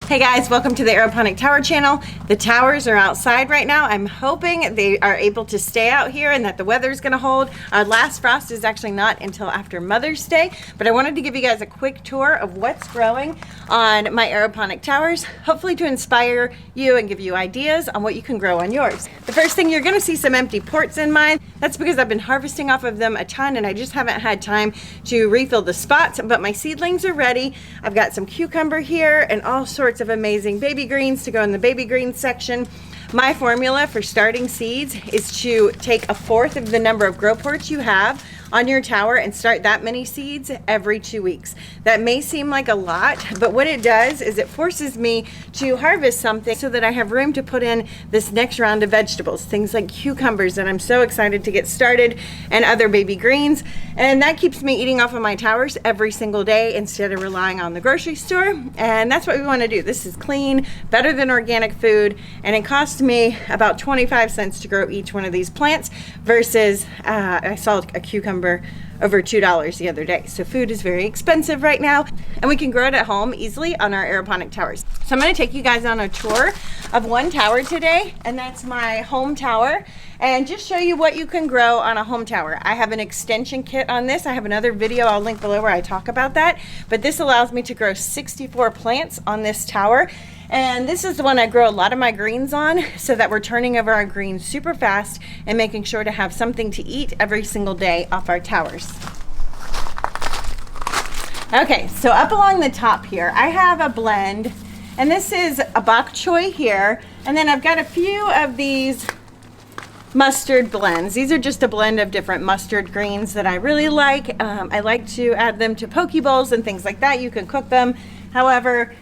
Hey guys, welcome to the Aeroponic Tower channel. The towers are outside right now. I'm hoping they are able to stay out here and that the weather's gonna hold. Our last frost is actually not until after Mother's Day, but I wanted to give you guys a quick tour of what's growing on my aeroponic towers, hopefully to inspire you and give you ideas on what you can grow on yours. The first thing, you're gonna see some empty ports in mine. That's because I've been harvesting off of them a ton and I just haven't had time to refill the spots, but my seedlings are ready. I've got some cucumber here and all sorts of amazing baby greens to go in the baby greens section. My formula for starting seeds is to take 1/4 of the number of grow ports you have on your tower and start that many seeds every 2 weeks. That may seem like a lot, but what it does is it forces me to harvest something so that I have room to put in this next round of vegetables, things like cucumbers that I'm so excited to get started, and other baby greens. And that keeps me eating off of my towers every single day instead of relying on the grocery store. And that's what we want to do. This is clean, better than organic food, and it costs me about 25 cents to grow each one of these plants versus I saw a cucumber over $2 the other day. So food is very expensive right now, and we can grow it at home easily on our aeroponic towers. So I'm going to take you guys on a tour of one tower today, and that's my home tower, and just show you what you can grow on a home tower. I have an extension kit on this. I have another video I'll link below where I talk about that, but this allows me to grow 64 plants on this tower. And this is the one I grow a lot of my greens on, so that we're turning over our greens super fast and making sure to have something to eat every single day off our towers. Okay, so up along the top here, I have a blend, and this is a bok choy here, and then I've got a few of these mustard blends. These are just a blend of different mustard greens that I really like. I like to add them to poke bowls and things like that. You can cook them however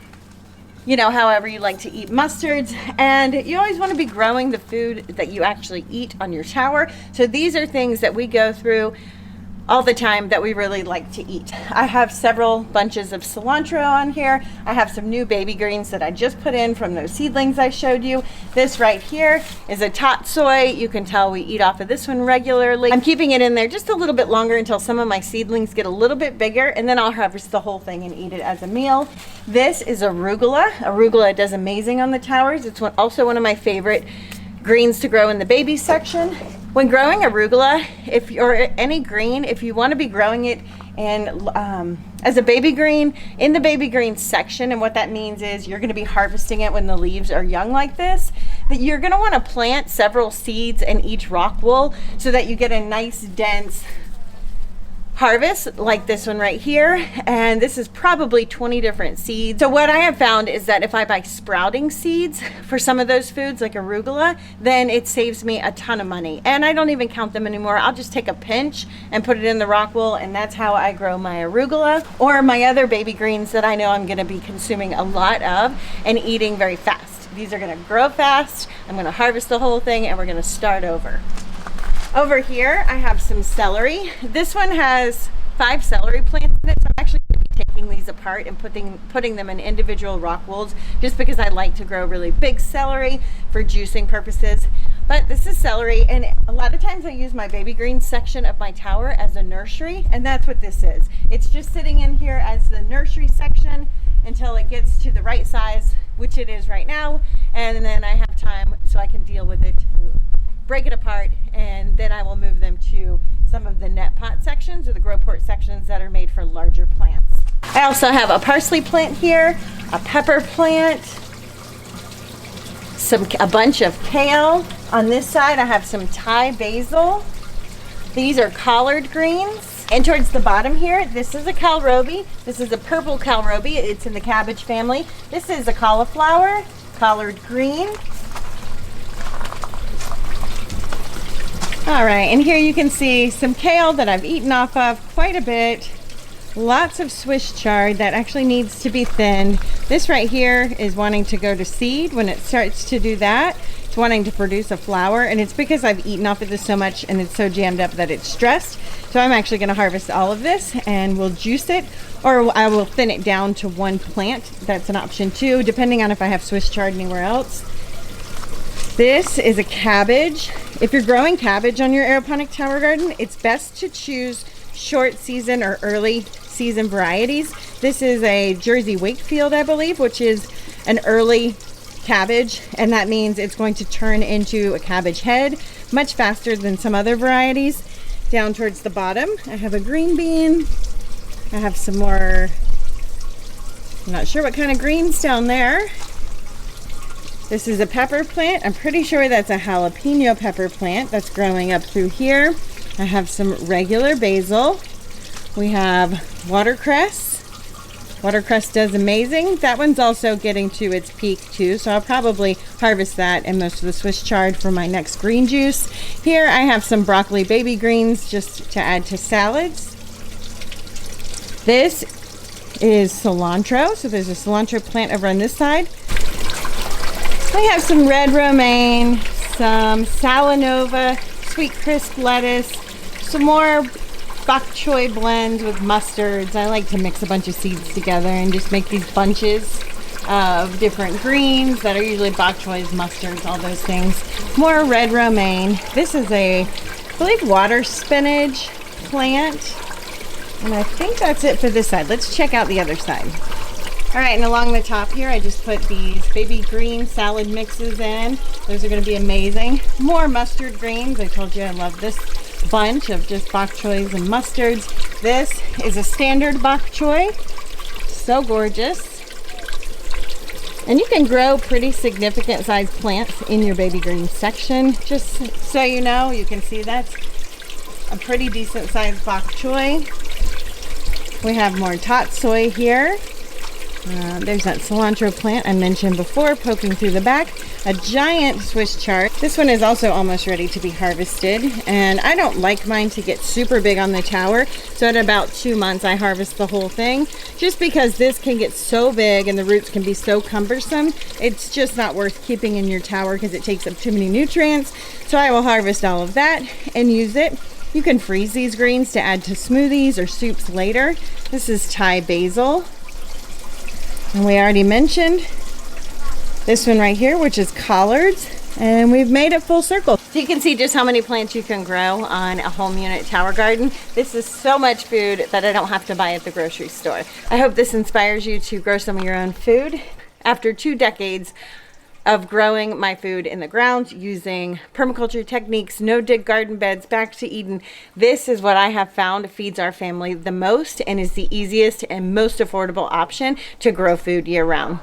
you like to eat mustards, and you always want to be growing the food that you actually eat on your tower. So these are things that we go through all the time that we really like to eat. I have several bunches of cilantro on here. I have some new baby greens that I just put in from those seedlings I showed you. This right here is a tatsoi. You can tell we eat off of this one regularly. I'm keeping it in there just a little bit longer until some of my seedlings get a little bit bigger, and then I'll harvest the whole thing and eat it as a meal. This is arugula. Arugula does amazing on the towers. It's also one of my favorite greens to grow in the baby section. When growing arugula, or any green, if you want to be growing it in as a baby green in the baby green section, and what that means is you're going to be harvesting it when the leaves are young like this, that you're going to want to plant several seeds in each rock wool so that you get a nice dense harvest like this one right here. And this is probably 20 different seeds. So what I have found is that if I buy sprouting seeds for some of those foods like arugula, then it saves me a ton of money, and I don't even count them anymore. I'll just take a pinch and put it in the rock wool, and that's how I grow my arugula or my other baby greens that I know I'm going to be consuming a lot of and eating very fast. These are going to grow fast. I'm going to harvest the whole thing, and we're going to start over. Over here, I have some celery. This one has 5 celery plants in it, so I'm actually going to be taking these apart and putting them in individual rock wools, just because I like to grow really big celery for juicing purposes. But this is celery, and a lot of times I use my baby greens section of my tower as a nursery, and that's what this is. It's just sitting in here as the nursery section until it gets to the right size, which it is right now, and then I have time so I can deal with it, break it apart, and then I will move them to some of the net pot sections or the grow port sections that are made for larger plants. I also have a parsley plant here, a pepper plant, a bunch of kale. On this side, I have some Thai basil. These are collard greens. And towards the bottom here, this is a kohlrabi. This is a purple kohlrabi. It's in the cabbage family. This is a cauliflower, collard green. All right, and here you can see some kale that I've eaten off of quite a bit. Lots of Swiss chard that actually needs to be thinned. This right here is wanting to go to seed. When it starts to do that, it's wanting to produce a flower, and it's because I've eaten off of this so much and it's so jammed up that it's stressed. So I'm actually going to harvest all of this and we'll juice it, or I will thin it down to one plant. That's an option too, depending on if I have Swiss chard anywhere else. This is a cabbage. If you're growing cabbage on your aeroponic tower garden, it's best to choose short season or early season varieties. This is a Jersey Wakefield, I believe, which is an early cabbage, and that means it's going to turn into a cabbage head much faster than some other varieties. Down towards the bottom, I have a green bean. I have some more, I'm not sure what kind of greens down there. This is a pepper plant. I'm pretty sure that's a jalapeno pepper plant that's growing up through here. I have some regular basil. We have watercress. Watercress does amazing. That one's also getting to its peak too, so I'll probably harvest that and most of the Swiss chard for my next green juice. Here I have some broccoli baby greens just to add to salads. This is cilantro, so there's a cilantro plant over on this side. I have some red romaine, some salanova, sweet crisp lettuce, some more bok choy blends with mustards. I like to mix a bunch of seeds together and just make these bunches of different greens that are usually bok choys, mustards, all those things. More red romaine. This is a, I believe, water spinach plant. And I think that's it for this side. Let's check out the other side. All right, and along the top here, I just put these baby green salad mixes in. Those are gonna be amazing. More mustard greens. I told you I love this bunch of just bok choys and mustards. This is a standard bok choy. So gorgeous. And you can grow pretty significant sized plants in your baby green section. Just so you know, you can see that's a pretty decent sized bok choy. We have more tot soy here. There's that cilantro plant I mentioned before poking through the back. A giant Swiss chard. This one is also almost ready to be harvested, and I don't like mine to get super big on the tower, so at about 2 months I harvest the whole thing, just because this can get so big and the roots can be so cumbersome. It's just not worth keeping in your tower because it takes up too many nutrients. So I will harvest all of that and use it. You can freeze these greens to add to smoothies or soups later. This is Thai basil. And we already mentioned this one right here, which is collards, and we've made it full circle. So you can see just how many plants you can grow on a home unit tower garden. This is so much food that I don't have to buy at the grocery store. I hope this inspires you to grow some of your own food. After 2 decades of growing my food in the ground using permaculture techniques, no-dig garden beds, back to Eden, this is what I have found feeds our family the most and is the easiest and most affordable option to grow food year-round.